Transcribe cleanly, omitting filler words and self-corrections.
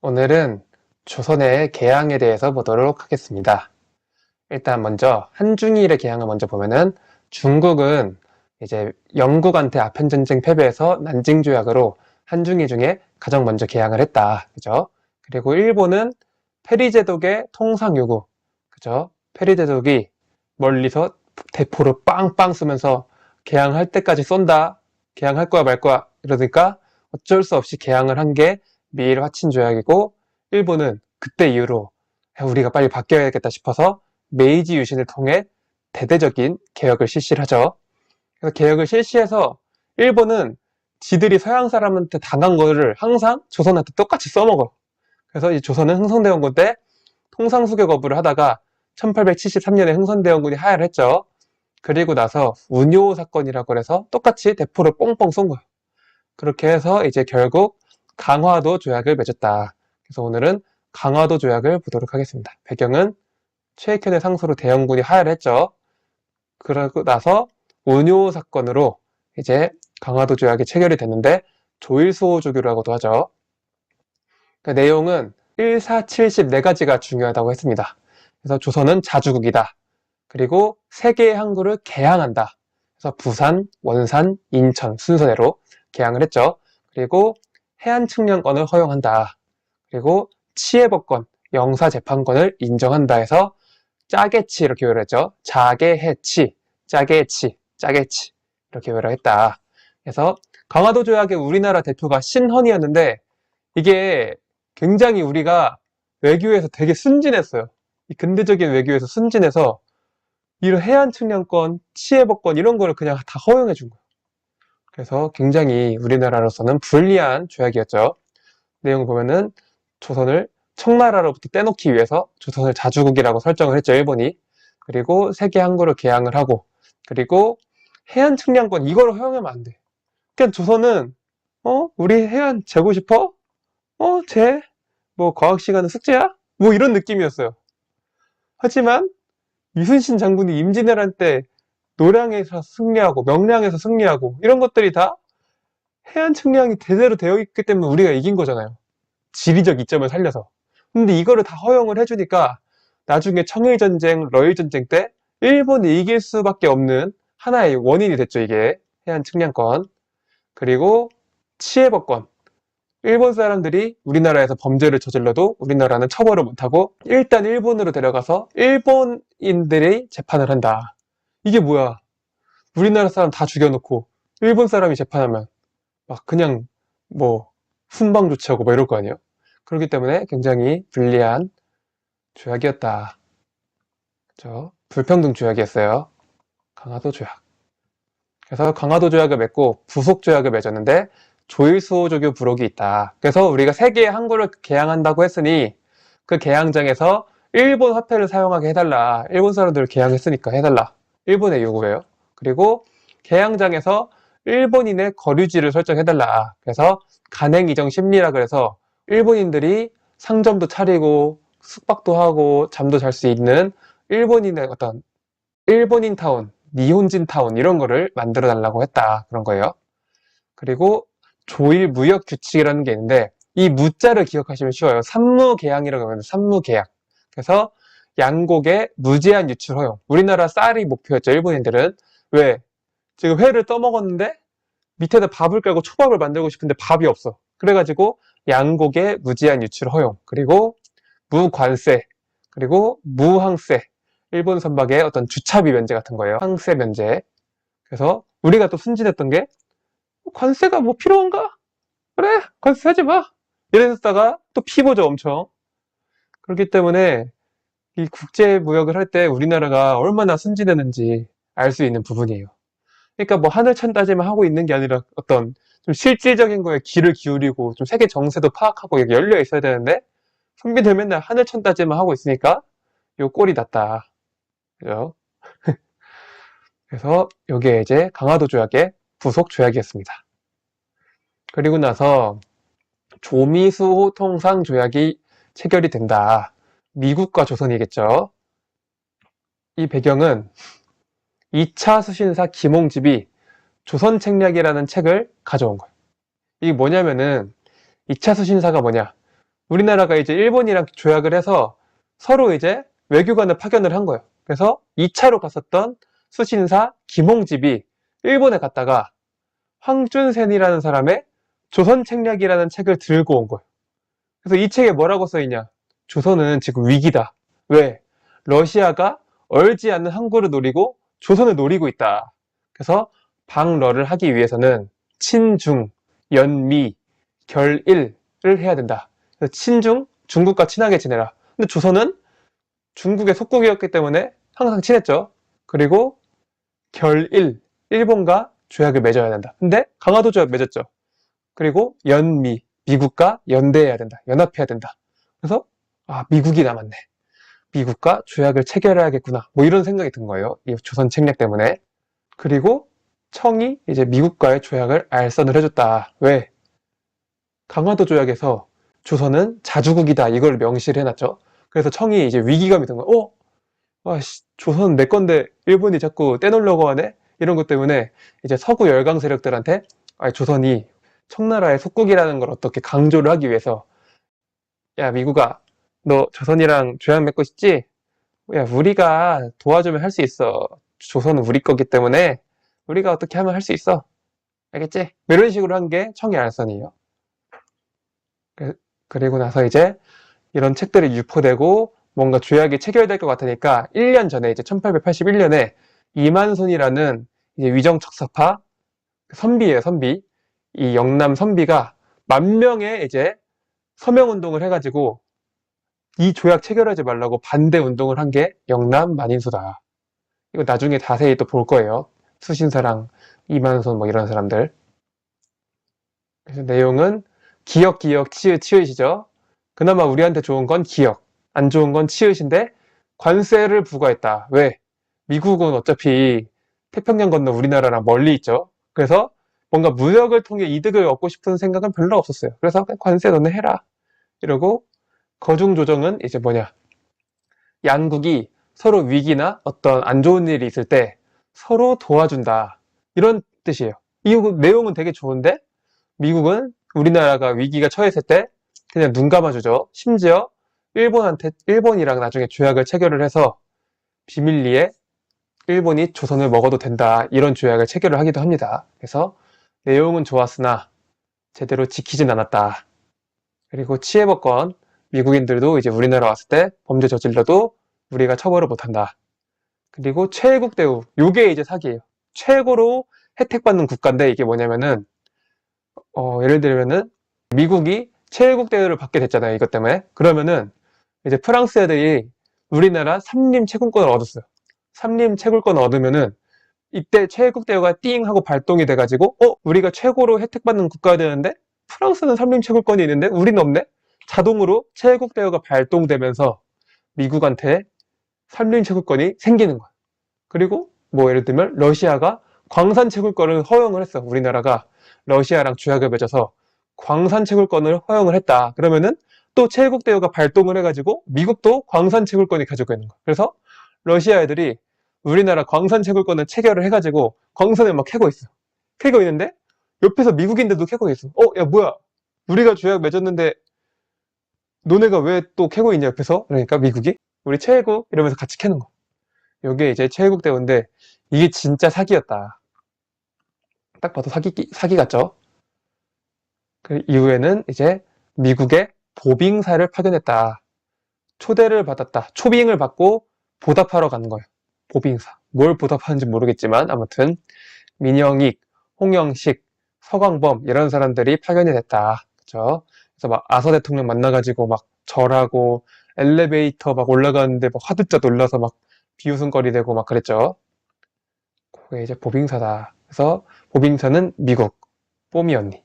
오늘은 조선의 개항에 대해서 보도록 하겠습니다. 일단 먼저 한중일의 개항을 먼저 보면은 중국은 이제 영국한테 아편전쟁 패배해서 난징조약으로 한중일 중에 가장 먼저 개항을 했다. 그죠? 그리고 일본은 페리제독의 통상 요구. 그죠? 페리제독이 멀리서 대포를 빵빵 쏘면서 개항할 때까지 쏜다. 개항할 거야 말 거야. 이러니까 어쩔 수 없이 개항을 한 게 미일 화친 조약이고, 일본은 그때 이후로 우리가 빨리 바뀌어야겠다 싶어서 메이지 유신을 통해 대대적인 개혁을 실시를 하죠. 그래서 개혁을 실시해서 일본은 지들이 서양 사람한테 당한 거를 항상 조선한테 똑같이 써먹어. 그래서 이 조선은 흥선대원군 때 통상수교 거부를 하다가 1873년에 흥선대원군이 하야를 했죠. 그리고 나서 운요 사건이라고 해서 똑같이 대포를 뻥뻥 쏜 거예요. 그렇게 해서 이제 결국 강화도 조약을 맺었다. 그래서 오늘은 강화도 조약을 보도록 하겠습니다. 배경은 최익현의 상소로 대영군이 하야를 했죠. 그러고 나서 운요 사건으로 이제 강화도 조약이 체결이 됐는데 조일수호조교라고도 하죠. 그 내용은 1, 4, 70 4가지가 중요하다고 했습니다. 그래서 조선은 자주국이다. 그리고 세계의 항구를 개항한다. 그래서 부산, 원산, 인천 순서대로 개항을 했죠. 그리고 해안 측량권을 허용한다. 그리고 치해법권, 영사재판권을 인정한다 해서 짜게치 이렇게 요약을 했죠. 자게해치, 짜게치, 짜게치 이렇게 요약을 했다. 그래서 강화도 조약의 우리나라 대표가 신헌이었는데 이게 굉장히 우리가 외교에서 되게 순진했어요. 이 근대적인 외교에서 순진해서 이런 해안 측량권, 치해법권 이런 거를 그냥 다 허용해 준 거예요. 그래서 굉장히 우리나라로서는 불리한 조약이었죠. 내용 보면은 조선을 청나라로부터 떼놓기 위해서 조선을 자주국이라고 설정을 했죠, 일본이. 그리고 세계 항구를 개항을 하고, 그리고 해안 측량권 이걸 허용하면 안 돼. 그냥 조선은 우리 해안 재고 싶어? 뭐 과학 시간은 숙제야? 뭐 이런 느낌이었어요. 하지만 이순신 장군이 임진왜란 때 노량에서 승리하고 명량에서 승리하고 이런 것들이 다 해안 측량이 제대로 되어 있기 때문에 우리가 이긴 거잖아요. 지리적 이점을 살려서. 근데 이거를 다 허용을 해주니까 나중에 청일전쟁, 러일전쟁 때 일본이 이길 수밖에 없는 하나의 원인이 됐죠, 이게. 해안 측량권. 그리고 치해법권. 일본 사람들이 우리나라에서 범죄를 저질러도 우리나라는 처벌을 못하고 일단 일본으로 데려가서 일본인들이 재판을 한다. 이게 뭐야? 우리나라 사람 다 죽여놓고 일본 사람이 재판하면 막 그냥 뭐 훈방 조치하고 뭐 이럴 거 아니에요? 그렇기 때문에 굉장히 불리한 조약이었다. 그죠? 불평등 조약이었어요. 강화도 조약. 그래서 강화도 조약을 맺고 부속 조약을 맺었는데 조일수호조교 부록이 있다. 그래서 우리가 세계의 항구를 개항한다고 했으니 그 개항장에서 일본 화폐를 사용하게 해달라. 일본 사람들 개항했으니까 해달라. 일본의 요구예요. 그리고 개항장에서 일본인의 거류지를 설정해달라. 그래서 간행이정 심리라 그래서 일본인들이 상점도 차리고 숙박도 하고 잠도 잘 수 있는 일본인의 어떤 일본인 타운, 니혼진 타운 이런 거를 만들어 달라고 했다. 그런 거예요. 그리고 조일 무역 규칙이라는 게 있는데 이 무자를 기억하시면 쉬워요. 산무계약이라고 하면 산무계약. 그래서 양곡의 무제한 유출 허용. 우리나라 쌀이 목표였죠. 일본인들은. 왜? 지금 회를 떠먹었는데 밑에다 밥을 깔고 초밥을 만들고 싶은데 밥이 없어. 그래가지고 양곡의 무제한 유출 허용. 그리고 무관세. 그리고 무항세. 일본 선박의 어떤 주차비 면제 같은 거예요. 항세 면제. 그래서 우리가 또 순진했던 게 관세가 뭐 필요한가? 그래, 관세 하지 마. 이랬다가 또 피보죠, 엄청. 그렇기 때문에 이 국제 무역을 할 때 우리나라가 얼마나 순진했는지 알 수 있는 부분이에요. 그러니까 뭐 하늘천 따지만 하고 있는 게 아니라 어떤 좀 실질적인 거에 귀를 기울이고 좀 세계 정세도 파악하고 이렇게 열려 있어야 되는데 선비들 맨날 하늘천 따지만 하고 있으니까 요 꼴이 났다. 그죠? 그래서 요게 이제 강화도 조약의 부속 조약이었습니다. 그리고 나서 조미수호 통상 조약이 체결이 된다. 미국과 조선이겠죠. 이 배경은 2차 수신사 김홍집이 조선책략이라는 책을 가져온 거예요. 이게 뭐냐면은 2차 수신사가 뭐냐? 우리나라가 이제 일본이랑 조약을 해서 서로 이제 외교관을 파견을 한 거예요. 그래서 2차로 갔었던 수신사 김홍집이 일본에 갔다가 황준센이라는 사람의 조선책략이라는 책을 들고 온 거예요. 그래서 이 책에 뭐라고 써있냐? 조선은 지금 위기다. 왜? 러시아가 얼지 않는 항구를 노리고 조선을 노리고 있다. 그래서 방러를 하기 위해서는 친중, 연미, 결일을 해야 된다. 그래서 친중, 중국과 친하게 지내라. 근데 조선은 중국의 속국이었기 때문에 항상 친했죠. 그리고 결일, 일본과 조약을 맺어야 된다. 근데 강화도 조약 맺었죠. 그리고 연미, 미국과 연대해야 된다. 연합해야 된다. 그래서 미국이 남았네. 미국과 조약을 체결해야겠구나. 뭐 이런 생각이 든 거예요. 이 조선 책략 때문에. 그리고 청이 이제 미국과의 조약을 알선을 해줬다. 왜? 강화도 조약에서 조선은 자주국이다. 이걸 명시를 해놨죠. 그래서 청이 이제 위기감이 든 거예요. 조선 내 건데 일본이 자꾸 떼놓으려고 하네? 이런 것 때문에 이제 서구 열강 세력들한테 조선이 청나라의 속국이라는 걸 어떻게 강조를 하기 위해서 야 미국아 너 조선이랑 조약 맺고 싶지? 야 우리가 도와주면 할 수 있어. 조선은 우리 거기 때문에 우리가 어떻게 하면 할 수 있어. 알겠지? 이런 식으로 한 게 청의 알선이에요. 그리고 나서 이제 이런 책들이 유포되고 뭔가 조약이 체결될 것 같으니까 1년 전에 이제 1881년에 이만손이라는 이제 위정척사파 선비예요, 선비. 이 영남 선비가 10,000명의 이제 서명운동을 해가지고 이 조약 체결하지 말라고 반대 운동을 한 게 영남 만인수다. 이거 나중에 자세히 또 볼 거예요. 수신사랑 이만손 뭐 이런 사람들. 그래서 내용은 기역, 치읓, 치읓이죠. 그나마 우리한테 좋은 건 기역, 안 좋은 건 치읓인데 관세를 부과했다. 왜? 미국은 어차피 태평양 건너 우리나라랑 멀리 있죠. 그래서 뭔가 무역을 통해 이득을 얻고 싶은 생각은 별로 없었어요. 그래서 그냥 관세 너네 해라. 이러고 거중 조정은 이제 뭐냐? 양국이 서로 위기나 어떤 안 좋은 일이 있을 때 서로 도와준다. 이런 뜻이에요. 이 내용은 되게 좋은데 미국은 우리나라가 위기가 처했을 때 그냥 눈 감아주죠. 심지어 일본이랑 나중에 조약을 체결을 해서 비밀리에 일본이 조선을 먹어도 된다. 이런 조약을 체결을 하기도 합니다. 그래서 내용은 좋았으나 제대로 지키진 않았다. 그리고 치해법권, 미국인들도 이제 우리나라 왔을 때 범죄 저질러도 우리가 처벌을 못한다. 그리고 최애국 대우, 요게 이제 사기예요. 최고로 혜택받는 국가인데 이게 뭐냐면은 예를 들면은 미국이 최애국 대우를 받게 됐잖아요. 이것 때문에. 그러면은 이제 프랑스 애들이 우리나라 삼림 채굴권을 얻었어요. 삼림 채굴권을 얻으면은 이때 최애국 대우가 띵 하고 발동이 돼가지고 우리가 최고로 혜택받는 국가가 되는데 프랑스는 삼림 채굴권이 있는데 우리는 없네? 자동으로 최애국 대우가 발동되면서 미국한테 삼림 채굴권이 생기는 거야. 그리고 뭐 예를 들면 러시아가 광산 채굴권을 허용을 했어. 우리나라가 러시아랑 조약을 맺어서 광산 채굴권을 허용을 했다. 그러면은 또 최애국 대우가 발동을 해가지고 미국도 광산 채굴권이 가지고 있는 거야. 그래서 러시아 애들이 우리나라 광산 채굴권을 체결을 해가지고 광산을 막 캐고 있어. 캐고 있는데 옆에서 미국인들도 캐고 있어. 야 뭐야? 우리가 조약 맺었는데 너네가 왜 또 캐고 있냐 옆에서? 그러니까 미국이 우리 최애국 이러면서 같이 캐는 거. 이게 이제 최애국 대우인데 이게 진짜 사기였다. 딱 봐도 사기 같죠? 그 이후에는 이제 미국에 보빙사를 파견했다. 초대를 받았다. 초빙을 받고 보답하러 가는 거예요. 보빙사. 뭘 보답하는지 모르겠지만 아무튼 민영익, 홍영식, 서광범 이런 사람들이 파견이 됐다. 그쵸? 그래서 막 아서 대통령 만나가지고 막 절하고 엘리베이터 막 올라가는데 막 화들짝 놀라서 막 비웃음거리되고 막 그랬죠. 그게 이제 보빙사다. 그래서 보빙사는 미국, 뽀미 언니.